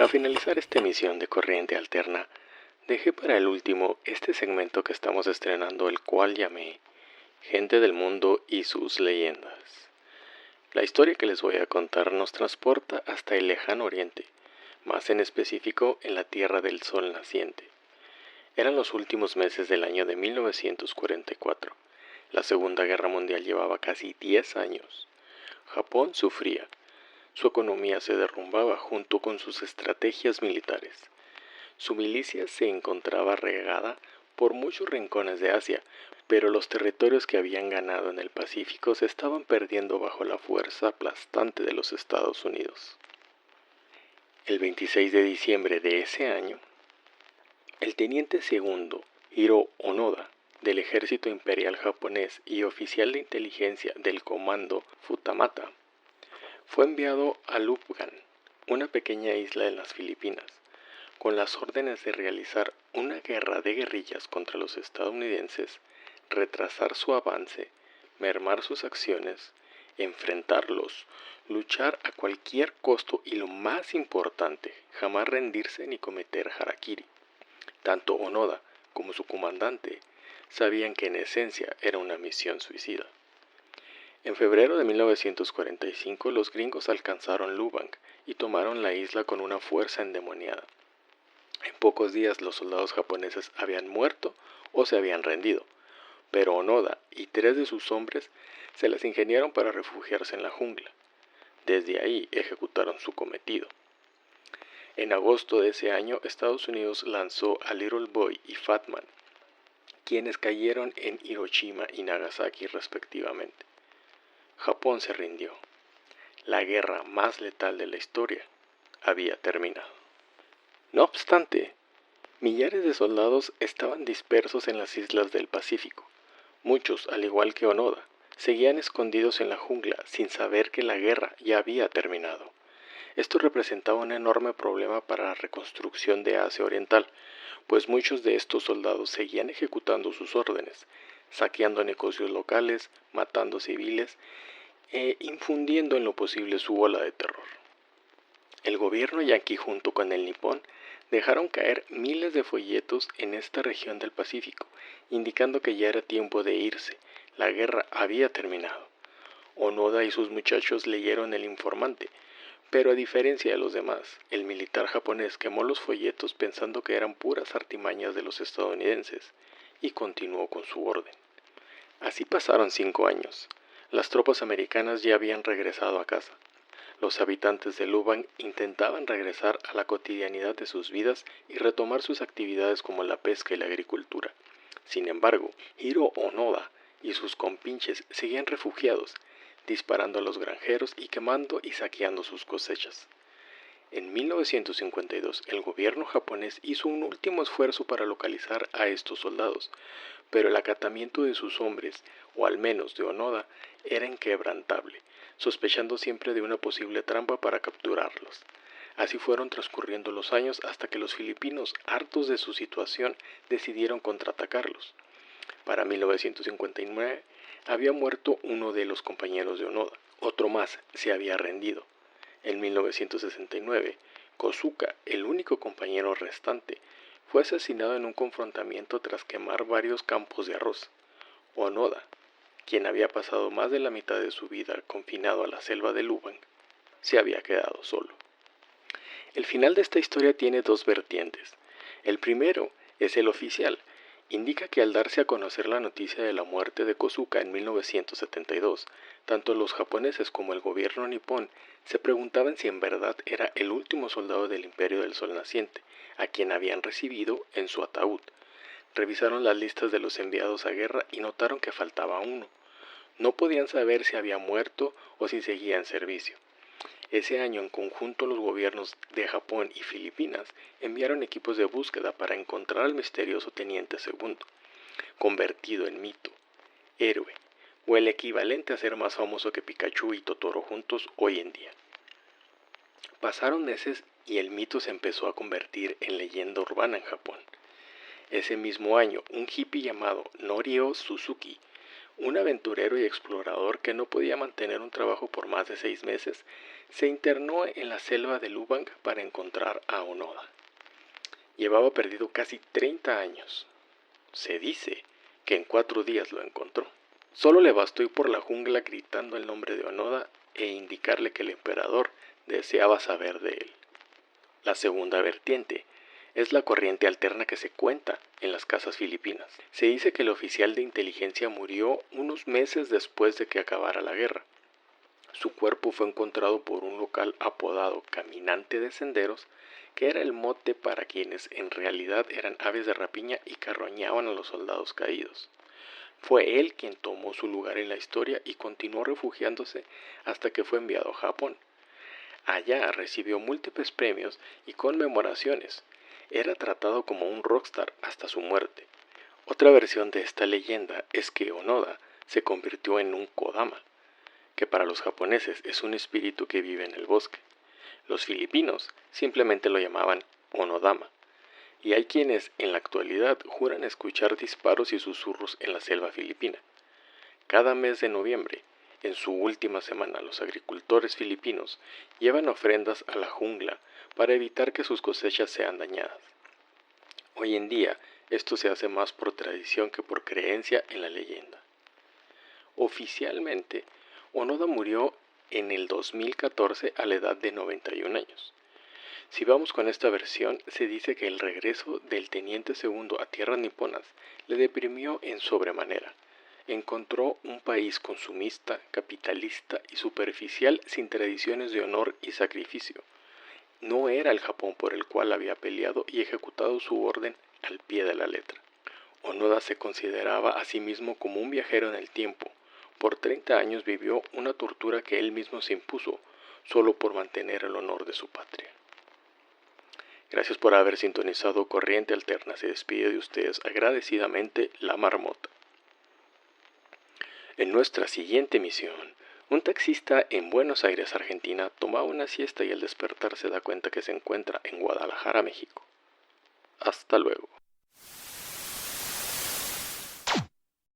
Para finalizar esta emisión de Corriente Alterna, dejé para el último este segmento que estamos estrenando, el cual llamé Gente del Mundo y sus Leyendas. La historia que les voy a contar nos transporta hasta el lejano oriente, más en específico en la Tierra del Sol naciente. Eran los últimos meses del año de 1944. La Segunda Guerra Mundial llevaba casi 10 años. Japón sufría. Su economía se derrumbaba junto con sus estrategias militares. Su milicia se encontraba regada por muchos rincones de Asia, pero los territorios que habían ganado en el Pacífico se estaban perdiendo bajo la fuerza aplastante de los Estados Unidos. El 26 de diciembre de ese año, el teniente segundo Hiro Onoda, del ejército imperial japonés y oficial de inteligencia del comando Futamata, fue enviado a Lubgan, una pequeña isla en las Filipinas, con las órdenes de realizar una guerra de guerrillas contra los estadounidenses, retrasar su avance, mermar sus acciones, enfrentarlos, luchar a cualquier costo y, lo más importante, jamás rendirse ni cometer harakiri. Tanto Onoda como su comandante sabían que en esencia era una misión suicida. En febrero de 1945 los gringos alcanzaron Lubang y tomaron la isla con una fuerza endemoniada. En pocos días los soldados japoneses habían muerto o se habían rendido, pero Onoda y 3 de sus hombres se las ingeniaron para refugiarse en la jungla. Desde ahí ejecutaron su cometido. En agosto de ese año, Estados Unidos lanzó a Little Boy y Fat Man, quienes cayeron en Hiroshima y Nagasaki respectivamente. Japón se rindió. La guerra más letal de la historia había terminado. No obstante, millares de soldados estaban dispersos en las islas del Pacífico. Muchos, al igual que Onoda, seguían escondidos en la jungla sin saber que la guerra ya había terminado. Esto representaba un enorme problema para la reconstrucción de Asia Oriental, pues muchos de estos soldados seguían ejecutando sus órdenes, saqueando negocios locales, matando civiles e infundiendo en lo posible su ola de terror. El gobierno yanqui junto con el nipón dejaron caer miles de folletos en esta región del Pacífico, indicando que ya era tiempo de irse, la guerra había terminado. Onoda y sus muchachos leyeron el informante, pero a diferencia de los demás, el militar japonés quemó los folletos pensando que eran puras artimañas de los estadounidenses y continuó con su orden. Así pasaron 5 años. Las tropas americanas ya habían regresado a casa. Los habitantes de Lubang intentaban regresar a la cotidianidad de sus vidas y retomar sus actividades como la pesca y la agricultura. Sin embargo, Hiro Onoda y sus compinches seguían refugiados, disparando a los granjeros y quemando y saqueando sus cosechas. En 1952, el gobierno japonés hizo un último esfuerzo para localizar a estos soldados, pero el acatamiento de sus hombres, o al menos de Onoda, era inquebrantable, sospechando siempre de una posible trampa para capturarlos. Así fueron transcurriendo los años hasta que los filipinos, hartos de su situación, decidieron contraatacarlos. Para 1959 había muerto uno de los compañeros de Onoda, otro más se había rendido. En 1969, Kozuka, el único compañero restante, fue asesinado en un confrontamiento tras quemar varios campos de arroz. Onoda, quien había pasado más de la mitad de su vida confinado a la selva de Lubang, se había quedado solo. El final de esta historia tiene 2 vertientes. El primero es el oficial. Indica que al darse a conocer la noticia de la muerte de Kozuka en 1972, tanto los japoneses como el gobierno nipón se preguntaban si en verdad era el último soldado del Imperio del Sol naciente, a quien habían recibido en su ataúd. Revisaron las listas de los enviados a guerra y notaron que faltaba uno. No podían saber si había muerto o si seguía en servicio. Ese año, en conjunto, los gobiernos de Japón y Filipinas enviaron equipos de búsqueda para encontrar al misterioso teniente segundo, convertido en mito, héroe, o el equivalente a ser más famoso que Pikachu y Totoro juntos hoy en día. Pasaron meses y el mito se empezó a convertir en leyenda urbana en Japón. Ese mismo año, un hippie llamado Norio Suzuki, un aventurero y explorador que no podía mantener un trabajo por más de 6 meses, se internó en la selva de Lubang para encontrar a Onoda. Llevaba perdido casi 30 años. Se dice que en 4 días lo encontró. Solo le bastó ir por la jungla gritando el nombre de Onoda e indicarle que el emperador deseaba saber de él. La segunda vertiente es la corriente alterna que se cuenta en las casas filipinas. Se dice que el oficial de inteligencia murió unos meses después de que acabara la guerra. Su cuerpo fue encontrado por un local apodado Caminante de Senderos, que era el mote para quienes en realidad eran aves de rapiña y carroñaban a los soldados caídos. Fue él quien tomó su lugar en la historia y continuó refugiándose hasta que fue enviado a Japón. Allá recibió múltiples premios y conmemoraciones. Era tratado como un rockstar hasta su muerte. Otra versión de esta leyenda es que Onoda se convirtió en un Kodama, que para los japoneses es un espíritu que vive en el bosque. Los filipinos simplemente lo llamaban Onodama, y hay quienes en la actualidad juran escuchar disparos y susurros en la selva filipina. Cada mes de noviembre, en su última semana, los agricultores filipinos llevan ofrendas a la jungla para evitar que sus cosechas sean dañadas. Hoy en día, esto se hace más por tradición que por creencia en la leyenda. Oficialmente, Onoda murió en el 2014 a la edad de 91 años. Si vamos con esta versión, se dice que el regreso del teniente segundo a tierras niponas le deprimió en sobremanera. Encontró un país consumista, capitalista y superficial sin tradiciones de honor y sacrificio. No era el Japón por el cual había peleado y ejecutado su orden al pie de la letra. Onoda se consideraba a sí mismo como un viajero en el tiempo. Por 30 años vivió una tortura que él mismo se impuso, solo por mantener el honor de su patria. Gracias por haber sintonizado Corriente Alterna. Se despide de ustedes agradecidamente La Marmota. En nuestra siguiente misión, un taxista en Buenos Aires, Argentina, toma una siesta y al despertar se da cuenta que se encuentra en Guadalajara, México. Hasta luego.